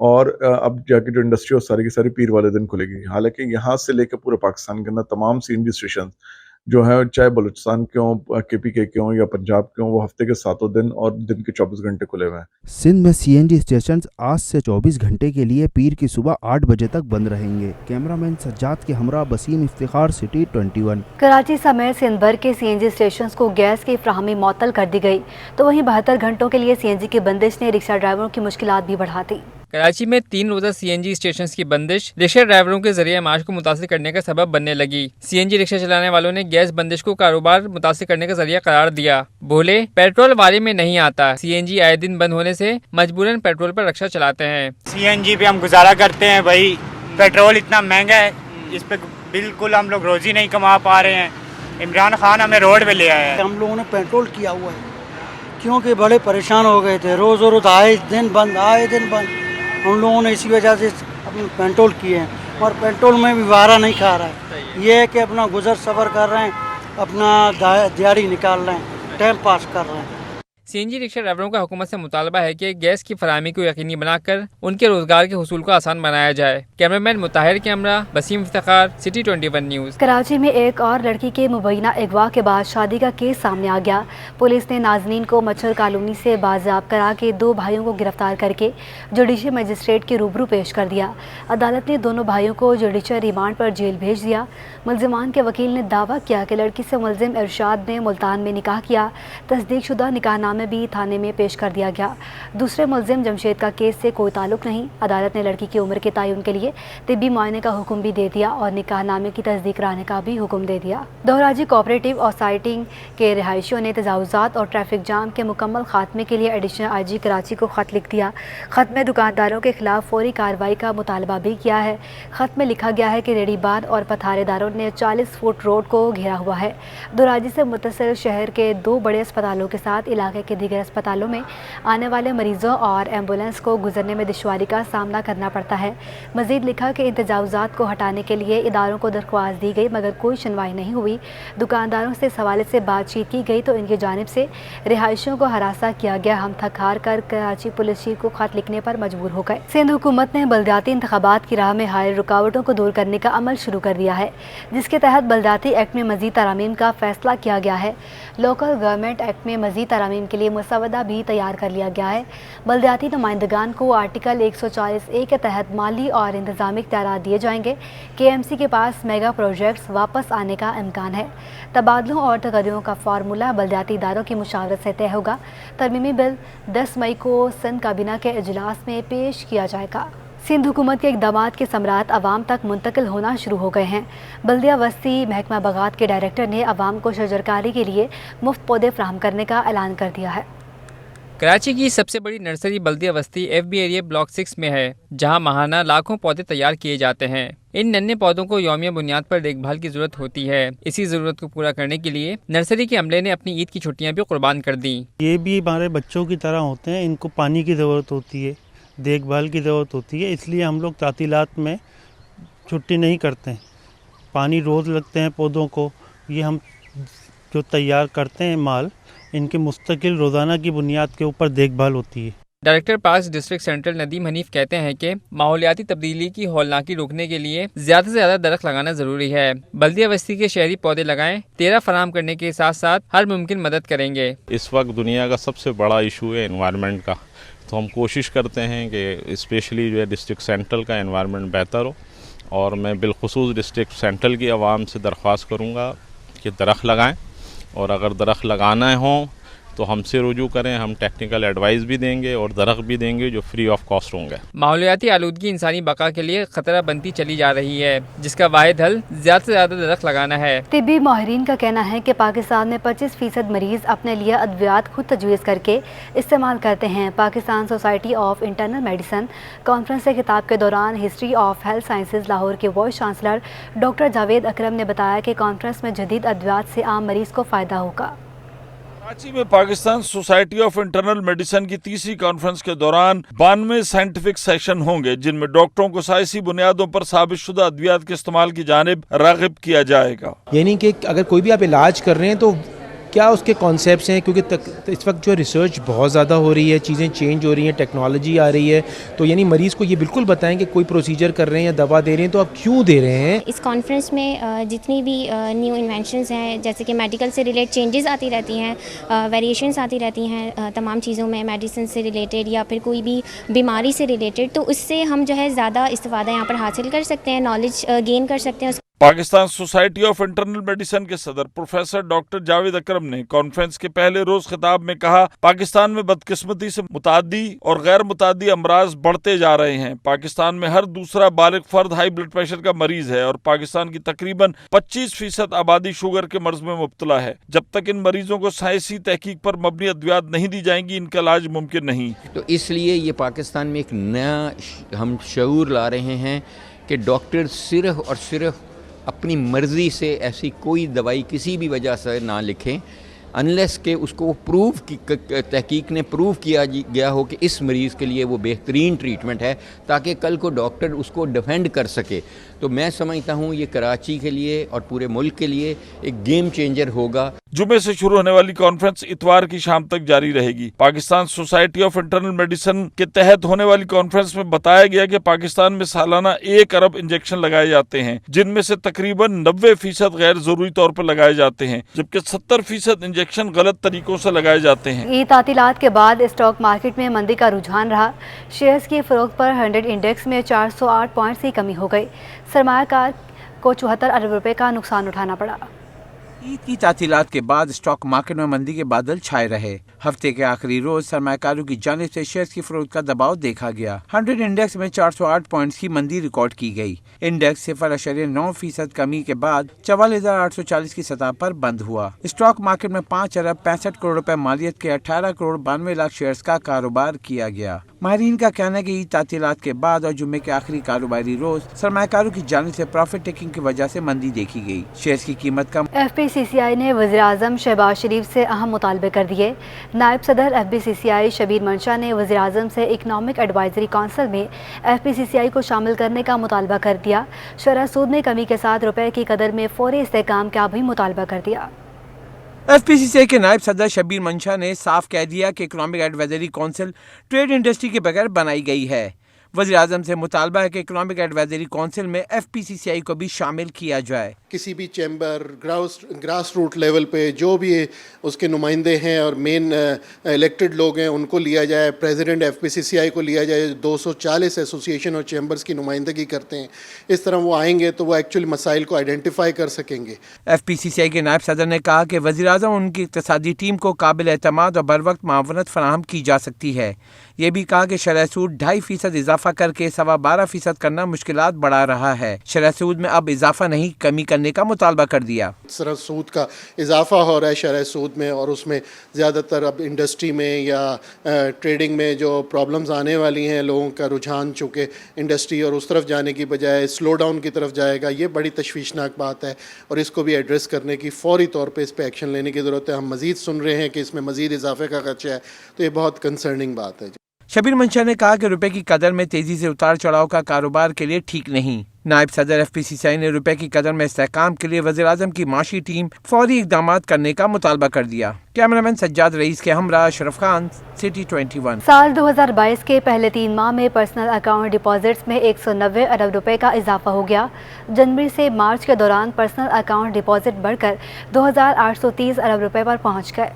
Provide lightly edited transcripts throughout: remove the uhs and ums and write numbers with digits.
اور اب جا کے جو انڈسٹری ہے ساری کی ساری پیر والے دن کھلے گی. حالانکہ یہاں سے لے کے پورے پاکستان کے اندر تمام سی این جی اسٹیشن جو ہیں چاہے بلوچستان کے ہوں, کے پی کے ہوں یا پنجاب کے ہوں, وہ ہفتے کے 7 دن اور دن کے 24 گھنٹے کھلے ہوئے ہیں. سندھ میں سی این جی اسٹیشنز آج سے 24 گھنٹے کے لیے پیر کی صبح 8 بجے تک بند رہیں گے. کیمرامین سجاد کے ہمراہ بسیم افتخار, سٹی 21. کراچی سمیت سندھ بھر کے سی این جی اسٹیشنز کو گیس کی فراہمی معطل کر دی گئی تو وہیں 72 گھنٹوں کے لیے سی این جی کی بندش نے رکشہ ڈرائیوروں کی مشکلات بھی بڑھا دی. کراچی میں 3 روزہ سی این جی اسٹیشنز کی بندش رکشہ ڈرائیوروں کے ذریعے معاش کو متاثر کرنے کا سبب بننے لگی. سی این جی رکشہ چلانے والوں نے گیس بندش کو کاروبار متاثر کرنے کا ذریعہ قرار دیا. بولے پیٹرول واری میں نہیں آتا, سی این جی آئے دن بند ہونے سے مجبوراً پیٹرول پر رکشہ چلاتے ہیں. سی این جی پہ ہم گزارا کرتے ہیں بھائی, پیٹرول اتنا مہنگا ہے, اس پہ بالکل ہم لوگ روزی نہیں کما پا رہے ہیں. عمران خان ہمیں روڈ پہ لے آیا ہے. ہم لوگوں نے پیٹرول کیا ہوا ہے کیونکہ بڑے پریشان ہو گئے تھے, روز روز آئے دن بند. ہم لوگوں نے اسی وجہ سے اپنے پیٹرول کیے ہیں اور پیٹرول میں بھی وارہ نہیں کھا رہا ہے. یہ ہے کہ اپنا گزر سفر کر رہے ہیں, اپنا دیہڑی نکال رہے ہیں, ٹائم پاس کر رہے ہیں. سی این جی رکشہ ڈرائیوروں کا حکومت سے مطالبہ ہے کہ گیس کی فراہمی کو یقینی بنا کر ان کے روزگار کے حصول کو آسان بنایا جائے. کیمرامین مطہر کے ہمراہ بسیم افتخار, سٹی 21 نیوز. کراچی میں ایک اور لڑکی کے مبینہ اغوا کے بعد شادی کا کیس سامنے آ گیا. پولیس نے ناظرین کو مچھر کالونی سے بازیاب کرا کے 2 بھائیوں کو گرفتار کر کے جوڈیشل مجسٹریٹ کے روبرو پیش کر دیا. عدالت نے دونوں بھائیوں کو جوڈیشل ریمانڈ پر جیل بھیج دیا. ملزمان کے وکیل نے دعویٰ کیا کہ لڑکی سے ملزم ارشاد نے ملتان میں نکاح کیا. تصدیق شدہ نکاح نامے بھی تھانے میں پیش کر دیا گیا. دوسرے ملزم جمشید کا کیس سے کوئی تعلق نہیں. عدالت نے لڑکی کی عمر کے تعین کے لیے طبی معائنے کا حکم بھی دے دیا اور نکاح نامے کی تصدیق کرانے کا بھی حکم دے دیا. دوراجی کوآپریٹو اور سائٹنگ کے رہائشیوں نے تجاوزات اور ٹریفک جام کے مکمل خاتمے کے لیے ایڈیشنل آئی جی کراچی کو خط لکھ دیا. خط میں دکانداروں کے خلاف فوری کارروائی کا مطالبہ بھی کیا ہے. خط میں لکھا گیا ہے کہ ریڑھی باد اور پتھارے داروں نے 40 فٹ روڈ کو گھیرا ہوا ہے. دوراجی سے متصل شہر کے 2 بڑے اسپتالوں کے ساتھ علاقے کے دیگر اسپتالوں میں آنے والے مریضوں اور ایمبولینس کو گزرنے میں دشواری کا سامنا کرنا پڑتا ہے. مزید لکھا کہ ان تجاوزات کو ہٹانے کے لیے اداروں کو درخواست دی گئی مگر کوئی سنوائی نہیں ہوئی. دکانداروں سے اس حوالے سے بات چیت کی گئی تو ان کی جانب سے رہائشیوں کو ہراساں کیا گیا. ہم تھک ہار کر کراچی پولیس چیف کو خط لکھنے پر مجبور ہو گئے. سندھ حکومت نے بلدیاتی انتخابات کی راہ میں حائل رکاوٹوں کو دور کرنے کا عمل شروع کر دیا ہے جس کے تحت بلدیاتی ایکٹ میں مزید ترامیم کا فیصلہ کیا گیا ہے. لوکل گورنمنٹ ایکٹ میں مزید ترامیم کے لیے مسودہ بھی تیار کر لیا گیا ہے. بلدیاتی نمائندگان کو آرٹیکل 140A کے تحت مالی اور انتظامی اختیارات دیے جائیں گے. کے ایم سی کے پاس میگا پروجیکٹس واپس آنے کا امکان ہے. تبادلوں اور تقدموں کا فارمولہ بلدیاتی اداروں کی مشاورت سے طے ہوگا. ترمیمی بل 10 مئی کو سندھ کابینہ کے اجلاس میں پیش کیا جائے گا. سندھ حکومت کے اقدامات کے ثمرات عوام تک منتقل ہونا شروع ہو گئے ہیں. بلدیہ وسطی محکمہ باغات کے ڈائریکٹر نے عوام کو شجرکاری کے لیے مفت پودے فراہم کرنے کا اعلان کر دیا ہے. کراچی کی سب سے بڑی نرسری بلدیہ وسطی ایف بی ایریا بلاک 6 میں ہے جہاں ماہانہ لاکھوں پودے تیار کیے جاتے ہیں. ان ننھے پودوں کو یومیہ بنیاد پر دیکھ بھال کی ضرورت ہوتی ہے. اسی ضرورت کو پورا کرنے کے لیے نرسری کے عملے نے اپنی عید کی چھٹیاں بھی قربان کر دیں. یہ بھی ہمارے بچوں کی طرح ہوتے ہیں, ان کو پانی کی ضرورت ہوتی ہے, دیکھ بھال کی ضرورت ہوتی ہے, اس لیے ہم لوگ تعطیلات میں چھٹی نہیں کرتے. پانی روز لگتے ہیں پودوں کو. یہ ہم جو تیار کرتے ہیں مال, ان کے مستقل روزانہ کی بنیاد کے اوپر دیکھ بھال ہوتی ہے. Director parks district central Nadeem Hanif کہتے ہیں کہ ماحولیاتی تبدیلی کی ہولناکی روکنے کے لیے زیادہ سے زیادہ درخت لگانا ضروری ہے. بلدیہ بستی کے شہری پودے لگائیں, 13 فراہم کرنے کے ساتھ ساتھ ہر ممکن مدد کریں گے. اس وقت دنیا کا سب سے بڑا ایشو ہے انوائرمنٹ کا, تو ہم کوشش کرتے ہیں کہ اسپیشلی جو ہے ڈسٹرکٹ سینٹرل کا انوائرمنٹ بہتر ہو, اور میں بالخصوص ڈسٹرکٹ سینٹرل کی عوام سے درخواست کروں گا کہ درخت لگائیں, اور اگر درخت لگانا ہوں تو ہم سے رجوع کریں. ہم ٹیکنیکل ایڈوائز بھی دیں گے اور درخت بھی دیں گے جو فری آف کاسٹ ہوں گے. ماحولیاتی آلودگی انسانی بقا کے لیے خطرہ بنتی چلی جا رہی ہے, جس کا واحد حل زیادہ سے زیادہ درخت لگانا ہے. طبی ماہرین کا کہنا ہے کہ پاکستان میں 25% مریض اپنے لیے ادویات خود تجویز کر کے استعمال کرتے ہیں. Pakistan society of internal medicine conference سے خطاب کے دوران history of health sciences Lahore کے وائس چانسلر ڈاکٹر جاوید اکرم نے بتایا کہ کانفرنس میں جدید ادویات سے عام مریض کو فائدہ ہوگا. کراچی میں Pakistan society of internal medicine کی 3ری کانفرنس کے دوران 92 سائنٹیفک سیشن ہوں گے, جن میں ڈاکٹروں کو سائنسی بنیادوں پر ثابت شدہ ادویات کے استعمال کی جانب راغب کیا جائے گا. یعنی کہ اگر کوئی بھی آپ علاج کر رہے ہیں تو کیا اس کے کانسیپٹس ہیں، کیونکہ اس وقت جو ریسرچ بہت زیادہ ہو رہی ہے، چیزیں چینج ہو رہی ہیں، ٹیکنالوجی آ رہی ہے، تو یعنی مریض کو یہ بالکل بتائیں کہ کوئی پروسیجر کر رہے ہیں یا دوا دے رہے ہیں تو آپ کیوں دے رہے ہیں. اس کانفرنس میں جتنی بھی نیو انوینشنز ہیں، جیسے کہ میڈیکل سے ریلیٹ چینجز آتی رہتی ہیں، ویریشنس آتی رہتی ہیں تمام چیزوں میں، میڈیسن سے ریلیٹڈ یا پھر کوئی بھی بیماری سے ریلیٹڈ، تو اس سے ہم جو ہے زیادہ استفادہ یہاں پر حاصل کر سکتے ہیں، نالج گین کر سکتے ہیں. Pakistan society of internal medicine کے صدر پروفیسر ڈاکٹر جاوید اکرم نے کانفرنس کے پہلے روز خطاب میں کہا، پاکستان میں بدقسمتی سے متعدی اور غیر متعدی امراض بڑھتے جا رہے ہیں. پاکستان میں ہر دوسرا بالغ فرد ہائی بلڈ پریشر کا مریض ہے اور پاکستان کی تقریباً 25% آبادی شوگر کے مرض میں مبتلا ہے. جب تک ان مریضوں کو سائنسی تحقیق پر مبنی ادویات نہیں دی جائیں گی، ان کا علاج ممکن نہیں. تو اس لیے یہ پاکستان میں ایک نیا ہم شعور لا رہے ہیں کہ ڈاکٹر صرف اور صرف اپنی مرضی سے ایسی کوئی دوائی کسی بھی وجہ سے نہ لکھیں انلیس کہ اس کو تحقیق نے پروو کیا گیا ہو کہ اس مریض کے لیے وہ بہترین ٹریٹمنٹ ہے، تاکہ کل کو ڈاکٹر اس کو ڈیفینڈ کر سکے. تو میں سمجھتا ہوں یہ کراچی کے لیے اور پورے ملک کے لیے ایک گیم چینجر ہوگا. جمعے سے شروع ہونے والی کانفرنس اتوار کی شام تک جاری رہے گی. Pakistan society of internal medicine کے تحت ہونے والی کانفرنس میں بتایا گیا کہ پاکستان میں سالانہ 1 ارب انجیکشن لگائے جاتے ہیں، جن میں سے تقریباً 90% غیر ضروری طور پر لگائے جاتے ہیں، جبکہ 70% انجیکشن غلط طریقوں سے لگائے جاتے ہیں. عید تعطیلات کے بعد اسٹاک مارکیٹ میں مندی کا رجحان رہا. شیئرز کی فروخت پر 100 انڈیکس میں 408 پوائنٹس کی کمی ہو گئی. سرمایہ کار کو 74 ارب روپے کا نقصان اٹھانا پڑا. عید کی تعطیلات کے بعد اسٹاک مارکیٹ میں مندی کے بادل چھائے رہے. ہفتے کے آخری روز سرمایہ کاروں کی جانب سے شیئرز کی فروخت کا دباؤ دیکھا گیا. 100 انڈیکس میں 408 پوائنٹس کی مندی ریکارڈ کی گئی. انڈیکس 0.9% کمی کے بعد 44,840 کی سطح پر بند ہوا. اسٹاک مارکیٹ میں 5 ارب 65 کروڑ روپے مالیت کے 18 کروڑ 92 لاکھ شیئرز کا کاروبار کیا گیا. ماہرین کا کہنا ہے کہ عید تعطیلات کے بعد اور جمعے کے آخری کاروباری روز سرمایہ کاروں کی جانب سے پروفٹ ٹیکنگ کی وجہ سے مندی دیکھی گئی. شیئرز کی قیمت کم. FPCCI نے وزیراعظم شہباز شریف سے اہم مطالبے کر دیے. نائب صدر FPCCI شبیر منشا نے وزیراعظم سے اکنامک ایڈوائزری کونسل میں FPCCI کو شامل کرنے کا مطالبہ کر دیا. شرح سود میں کمی کے ساتھ روپے کی قدر میں فوری استحکام کا بھی مطالبہ کر دیا. FPCCI کے نائب صدر شبیر منشا نے صاف کہہ دیا کہ economic advisory council trade industry کے بغیر بنائی گئی ہے. وزیر اعظم سے مطالبہ ہے کہ اکنامک ایڈوائزری کونسل میں FPCCI کو بھی شامل کیا جائے. کسی بھی چیمبر گراس روٹ لیول پہ جو بھی اس کے نمائندے ہیں اور مین الیکٹڈ لوگ ہیں ان کو لیا جائے. پریزیڈنٹ FPCCI کو لیا جائے. 240 ایسوسیشن اور چیمبرز کی نمائندگی کرتے ہیں. اس طرح وہ آئیں گے تو وہ ایکچولی مسائل کو آئیڈینٹیفائی کر سکیں گے. FPCCI کے نائب صدر نے کہا کہ وزیر اعظم ان کی اقتصادی ٹیم کو قابل اعتماد اور بروقت معاونت فراہم کی جا سکتی ہے. یہ بھی کہا کہ شرح سود 2.5% اضافہ کر کے 12.25% کرنا مشکلات بڑھا رہا ہے. شرح سود میں اب اضافہ نہیں کمی کرنے کا مطالبہ کر دیا. شرح سود کا اضافہ ہو رہا ہے شرح سود میں، اور اس میں زیادہ تر اب انڈسٹری میں یا ٹریڈنگ میں جو پرابلمز آنے والی ہیں، لوگوں کا رجحان چونکہ انڈسٹری اور اس طرف جانے کی بجائے سلو ڈاؤن کی طرف جائے گا. یہ بڑی تشویشناک بات ہے اور اس کو بھی ایڈریس کرنے کی فوری طور پہ اس پہ ایکشن لینے کی ضرورت ہے. ہم مزید سن رہے ہیں کہ اس میں مزید اضافے کا خدشہ ہے، تو یہ بہت کنسرننگ بات ہے. شبیر منشا نے کہا کہ روپے کی قدر میں تیزی سے اتار چڑھاؤ کا کاروبار کے لیے ٹھیک نہیں. نائب صدر FPCCI نے روپے کی قدر میں استحکام کے لیے وزیر اعظم کی معاشی ٹیم فوری اقدامات کرنے کا مطالبہ کر دیا. کیمرامین سجاد رئیس کے ہمراہ اشرف خان، سٹی 21. سال 2022 کے پہلے 3 ماہ میں پرسنل اکاؤنٹ ڈپازٹس میں 190 ارب روپے کا اضافہ ہو گیا. جنوری سے مارچ کے دوران پرسنل اکاؤنٹ ڈپازٹ بڑھ کر 2830 ارب روپے پر پہنچ گئے.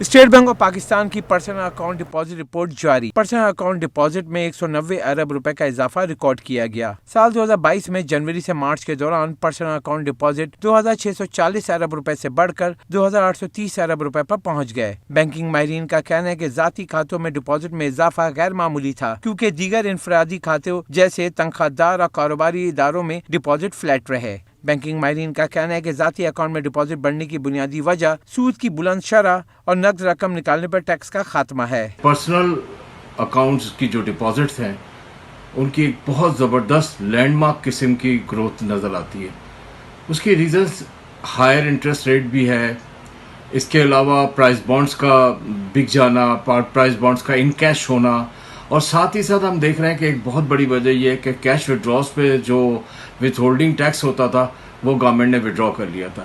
اسٹیٹ بینک آف پاکستان کی پرسنل اکاؤنٹ ڈپازٹ رپورٹ جاری. پرسنل اکاؤنٹ ڈپازٹ میں 190 ارب روپے کا اضافہ ریکارڈ کیا گیا. سال 2022 میں جنوری سے مارچ کے دوران پرسنل اکاؤنٹ ڈپازٹ 2640 ارب روپے سے بڑھ کر 2830 ارب روپے پر پہنچ گئے. بینکنگ ماہرین کا کہنا ہے کہ ذاتی کھاتوں میں ڈپازٹ میں اضافہ غیر معمولی تھا، کیونکہ دیگر انفرادی کھاتوں جیسے تنخواہ دار اور کاروباری اداروں میں ڈپازٹ فلیٹ رہے. بینکنگ ماہرین کا کہنا ہے کہ ذاتی اکاؤنٹ میں ڈپازٹ بڑھنے کی بنیادی وجہ سود کی بلند شرح اور نقد رقم نکالنے پر ٹیکس کا خاتمہ ہے. پرسنل اکاؤنٹس کی جو ڈپازٹس ہیں ان کی ایک بہت زبردست لینڈ مارک قسم کی گروتھ نظر آتی ہے. اس کی ریزنز ہائر انٹرسٹ ریٹ بھی ہے، اس کے علاوہ پرائز بانڈز کا بک جانا، پرائز بانڈز کا ان کیش ہونا، اور ساتھ ہی ساتھ ہم دیکھ رہے ہیں کہ ایک بہت بڑی وجہ یہ ہے کہ کیش وڈراز پہ جو وتھ ہولڈنگ ٹیکس ہوتا تھا وہ گورنمنٹ نے وڈرا کر لیا تھا.